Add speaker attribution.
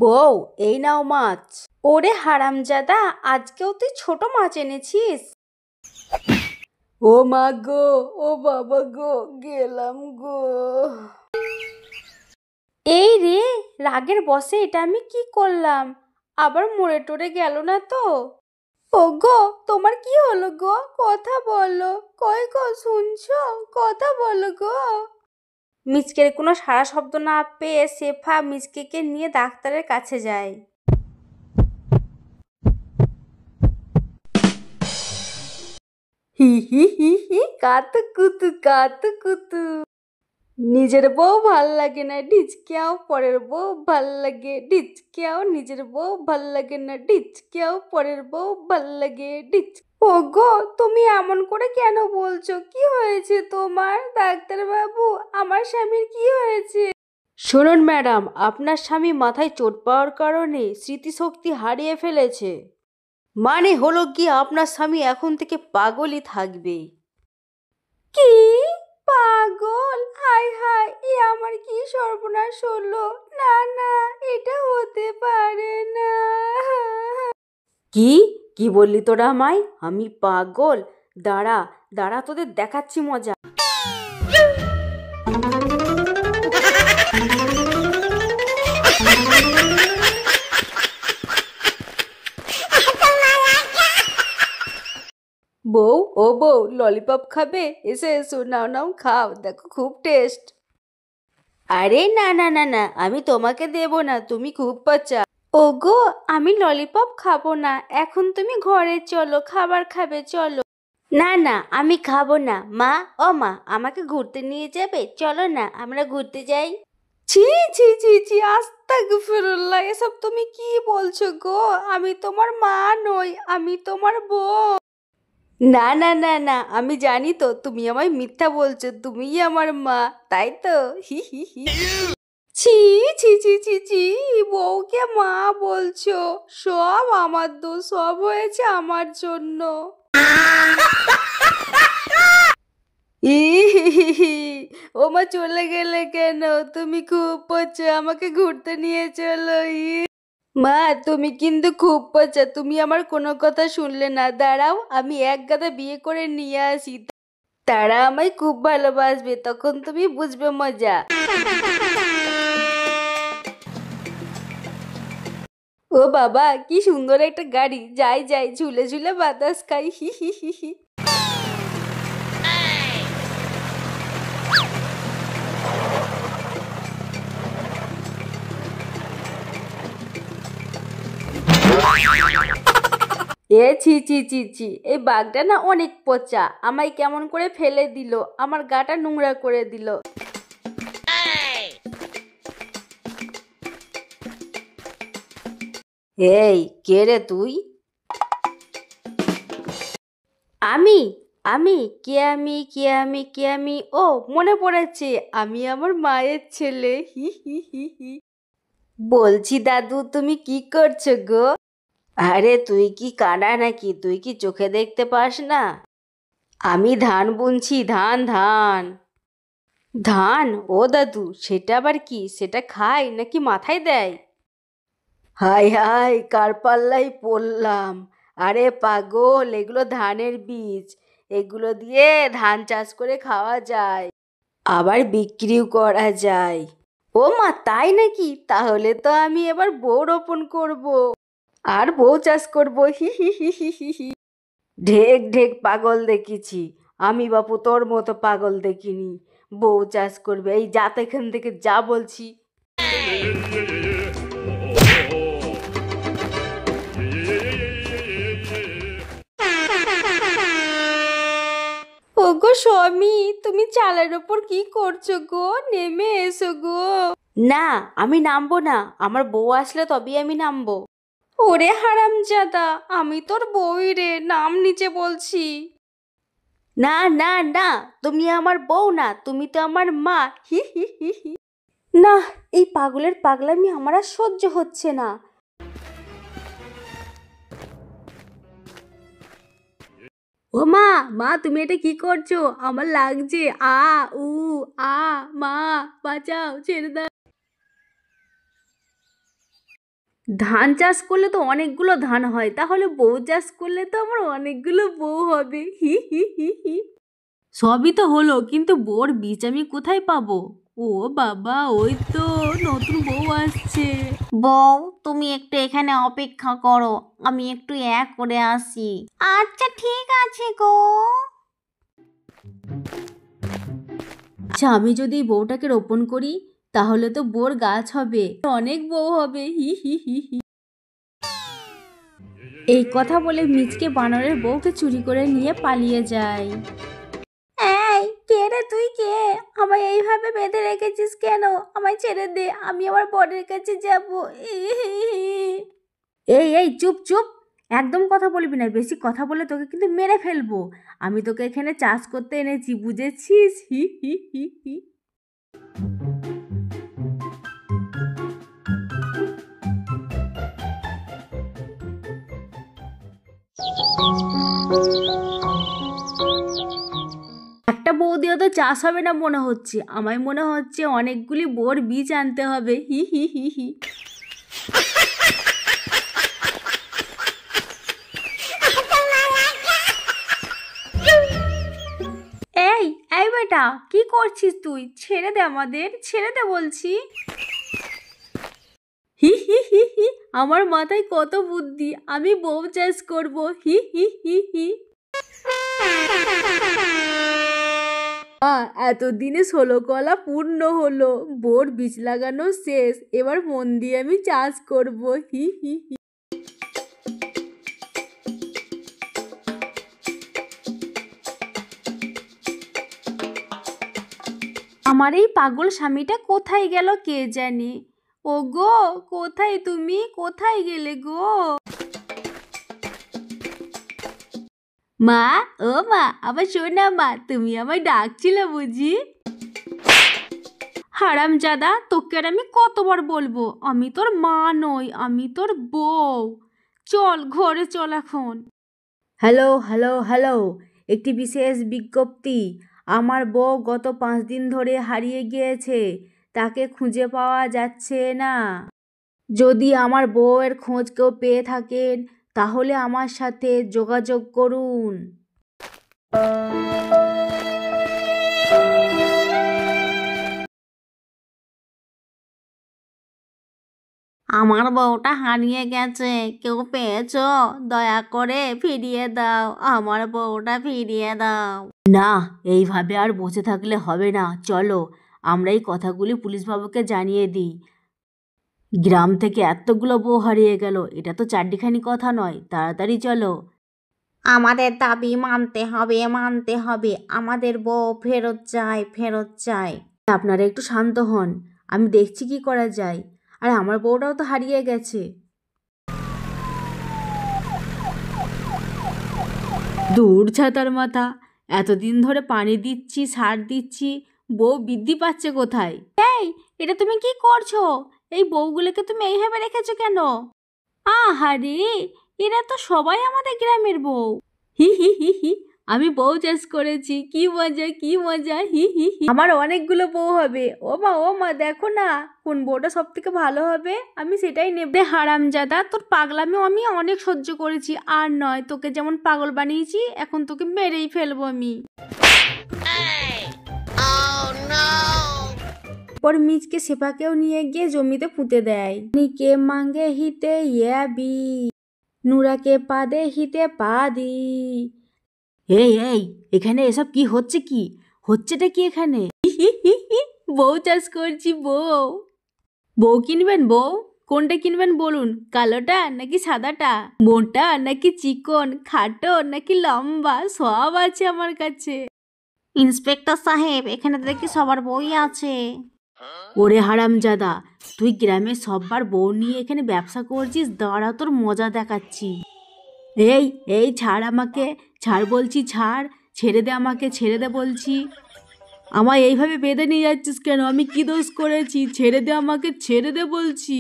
Speaker 1: বউ, এই নাও মাছ। ওরে হারামজাদা, আজকেও তুই ছোট মাছ এনেছিস? ও মা গো, ও বাবা গো, গেলাম গো। এই রে, রাগের বশে এটা আমি কি করলাম? আবার মরে টরে গেল না তো? ও গো, তোমার কি হলো গো? কথা বলো। কই গো, শুনছো? কথা বলো গো। মিচকের কোনো সাড়া শব্দ না পেয়ে শেফা মিচকেকে নিয়ে ডাক্তারের কাছে যায়। হি হি হি হি, কাতুকুতু কাতুকুতু। নিজের বউ ভাল লাগে না ঢিচকেও, পরের বউ ভাল লাগে ঢিচকেও। নিজের বউ ভাল লাগে না ঢিচকেও, পরের বউ ভাল লাগে ঢিচ। ওগো, তুমি এমন করে কেন বলছো? কি হয়েছে তোমার? ডাক্তার বাবু, আমার স্বামীর কি হয়েছে? শুনুন ম্যাডাম, আপনার স্বামী মাথায় চোট পাওয়ার কারণে স্মৃতিশক্তি হারিয়ে ফেলেছে। মানে হলো কি, আপনার স্বামী এখন থেকে পাগলই থাকবে। কি? পাগল? হায় হায়, এ আমার কি সর্বনাশ হলো! না না, এটা হতে পারে না। কি কি বললি তোরা আমায়? আমি পাগল? দাঁড়া দাঁড়া, তোদের দেখাচ্ছি মজা। বউ, ও বউ, ললিপপ খাবে? এসো এসো, নাও নাও, খাও, দেখো খুব টেস্ট। আরে না না না না, আমি তোমাকে দেব না, তুমি খুব পচা। ওগো, আমি ললিপপ খাবো না, এখন তুমি ঘরে চলো, খাবার খাবে চলো। না না, আমি খাবো না। মা, ও মা, আমাকে ঘুরতে নিয়ে যাবে? চলো না, আমরা ঘুরতে যাই। ছি ছি ছি ছি, আস্তাগফিরুল্লাহ, এসব তুমি কি বলছো গো? আমি তোমার মা নই, আমি তোমার বউ। না না না না, আমি জানি তো তুমি আমায় মিথ্যা বলছো, তুমিই আমার মা, তাই তো? হি হি হি। ছি ছি ছি ছি ছি, বউকে মা বলছো? সব আমার দোষ, সব হয়েছে আমার জন্য। ই হি হি হি, ও মা, চলে গেলে কেন? তুমি খুব পচা, আমাকে ঘুরতে নিয়ে চলো। মা, তুমি কিন্তু খুব পচা, তুমি আমার কোনো কথা শুনলে না। দাঁড়াও, আমি এক গাদা বিয়ে করে নিয়ে আসি, তারা আমায় খুব ভালোবাসবে, তখন তুমি বুঝবে মজা। ও বাবা, কি সুন্দর একটা গাড়ি! যাই যাই, ঝুলে ঝুলে বাতাস খাই। হি হি হি হি। এ ছি ছি ছি ছি, এই বাঘটা না অনেক পচা, আমায় কেমন করে ফেলে দিল, আমার গাটা নোংরা করে দিল। এই, কে রে তুই? আমি আমি কে? আমি কে? আমি কে? আমি, ও, মনে পড়েছে, আমি আমার মায়ের ছেলে। হি হি হি হি। বলছি দাদু, তুমি কি করছো গো? আরে তুই কি কানা নাকি? তুই কি চোখে দেখতে পাস না? আমি ধান বুনছি, ধান ধান। ধান? ও দাদু, সেটা আবার কি? সেটা খায় নাকি মাথায় দেয়? হাই হাই, কার পাল্লাই পড়লাম! আরে পাগল, এগুলো ধানের বীজ, এগুলো দিয়ে ধান চাষ করে খাওয়া যায়, আবার বিক্রিও করা যায়। ও মা, তাই নাকি? তাহলে তো আমি এবার বউ রোপণ করব, আর বউ চাষ করব। হি হি হি হি হি হি। ঢেক ঢেক পাগল দেখেছি, আমি বাপু তোর মতো পাগল দেখিনি। বউ চাষ করবে? এই যা তো এখান থেকে, যা বলছি। ওগো স্বামী, তুমি চালের ওপর কি করছো গো? নেমে এসো গো। না, আমি নামবো না, আমার বউ আসলে তবেই আমি নামবো। ওরে হারামজাদা, আমি তোর বউই রে, নাম নিচে বলছি। না না না, তুমি আমার বউ না, তুমি তো আমার মা। হি হি হি হি। না, এই পাগলের পাগলামি আমার আর সহ্য হচ্ছে না। ও মা, মা, তুমি এটা কি করছো? আমার লাগছে। আ উ আ, মা বাঁচাও, ছেড়ে দাও। ধান চাষ করলে তো অনেকগুলো ধান হয়, তাহলে বউ চাষ করলে তো আমার অনেকগুলো বউ হবে। হি হি হি হি। সবই তো হলো, কিন্তু বউর বীজ আমি কোথায় পাবো? ও বাবা, ওই তো নতুন বউ আসছে।
Speaker 2: বউ, তুমি একটু এখানে অপেক্ষা করো, আমি একটু করে আসি। আচ্ছা ঠিক আছে গো।
Speaker 1: আচ্ছা, আমি যদি এই বউটাকে রোপণ করি তাহলে তো বউর গাছ হবে, অনেক বউ হবে। হি হি হি হি। এই কথা বলে মিচকে বানরের বউকে চুরি করে নিয়ে পালিয়ে যায়।
Speaker 2: এই কে রে, তুই কে? আমায় এইভাবে বেঁধে রেখেছিস কেন? আমায় ছেড়ে দে, আমি আমার বরের কাছে যাব।
Speaker 1: এই এই চুপ চুপ, একদম কথা বলবি না, বেশি কথা বলে তোকে কিন্তু মেরে ফেলবো। আমি তোকে এখানে চাষ করতে এনেছি, বুঝেছিস? হি হি হি হি। একটা বউ দিয়ে তো চাষ হবে না মনে হচ্ছে, আমায় মনে হচ্ছে অনেকগুলি বউর বীজ আনতে হবে। হি হি হি হি। এই এই বেটা, কি করছিস তুই? ছেড়ে দে আমাদের, ছেড়ে দে বলছি। হি হি হি হি। আমার মাথায় কত বুদ্ধি, আমি বউ চাষ করব। হি হি হি হি। এতদিনে 16 কলা পূর্ণ হলো, বোর বীজ লাগানো শেষ, এবার মন দিয়ে আমি চাষ করব। হি হি হি। আমার এই পাগল স্বামীটা কোথায় গেল কে জানে। ও গো, কোথায় তুমি, কোথায় গেলে গো? মা, ও মা, আবার শোনা মা, তুমি আমায় ডাকছিলে বুঝি? হারামজাদা, তোকে আর আমি কতবার বলবো, আমি তোর মা নই, আমি তোর বউ। চল ঘরে চল এখন। হ্যালো হ্যালো হ্যালো, একটি বিশেষ বিজ্ঞপ্তি। আমার বউ গত 5 দিন ধরে হারিয়ে গিয়েছে, তাকে খুঁজে পাওয়া যাচ্ছে না। যদি আমার বউয়ের খোঁজ কেউ পেয়ে থাকেন তাহলে আমার সাথে যোগাযোগ করুন।
Speaker 2: আমার বউটা হারিয়ে গেছে, কেউ পেয়েছো? দয়া করে ফিরিয়ে দাও, আমার বউটা ফিরিয়ে দাও।
Speaker 1: না, এইভাবে আর বসে থাকলে হবে না, চলো আমরা এই কথাগুলি পুলিশবাবুকে জানিয়ে দিই। গ্রাম থেকে এতগুলো বউ হারিয়ে গেল, এটা তো চারটিখানি কথা নয়, তাড়াতাড়ি চলো।
Speaker 2: আমাদের দাবি মানতে হবে, মানতে হবে, আমাদের বউ ফেরত চাই, ফেরত চাই।
Speaker 1: আপনারা একটু শান্ত হন, আমি দেখছি কি করা যায়। আর আমার বউটাও তো হারিয়ে গেছে। দূর ছাতার মাথা, এতদিন ধরে পানি দিচ্ছি, সার দিচ্ছি, বউ বৃদ্ধি পাচ্ছে কোথায়? এই, এটা তুমি কি করছো? এই বউগুলোকে তুমি এইভাবে রেখেছো কেন? আহারে, এরা তো সবাই আমাদের গ্রামের বউ। হি হি হি হি। আমি বউ চাষ করেছি, কি মজা কি মজা। হি হি হি। আমার অনেকগুলো বউ হবে। ও মা দেখো না কোন বউটা সব থেকে ভালো হবে, আমি সেটাই নেব। রে হারামজাদা, তোর পাগলামি আমি অনেক সহ্য করেছি, আর নয়, তোকে যেমন পাগল বানিয়েছি এখন তোকে মেরেই ফেলবো আমি। পর মিচকে সেপাকেও নিয়ে গিয়ে জমিতে পুঁতে দেয়। নিকে মাঙ্গে হিতে ইয়াবি, নুরাকে পাদে হিতে পাদি। এই এই, এখানে এসব কি হচ্ছে? কি হচ্ছেটা কি এখানে? বউ চাষ করছি, বউ। বউ কিনবেন? বউ কোনটা কিনবেন বলুন, কালোটা নাকি সাদাটা, মোটা নাকি চিকন, খাটো নাকি লম্বা, সব আছে আমার কাছে।
Speaker 2: ইন্সপেক্টর সাহেব, এখানে দেখি সবার বই আছে।
Speaker 1: ওরে হারামজাদা, তুই গ্রামের সববার বউ নিয়ে এখানে ব্যবসা করছিস, দাঁড়া তোর মজা দেখাচ্ছি। এই এই, ছাড় আমাকে, ছাড় বলছি, ছাড়, ছেড়ে দে আমাকে, ছেড়ে দে বলছি। আমায় এইভাবে বেঁধে নিয়ে যাচ্ছিস কেন? আমি কি দোষ করেছি? ছেড়ে দে আমাকে, ছেড়ে দে বলছি।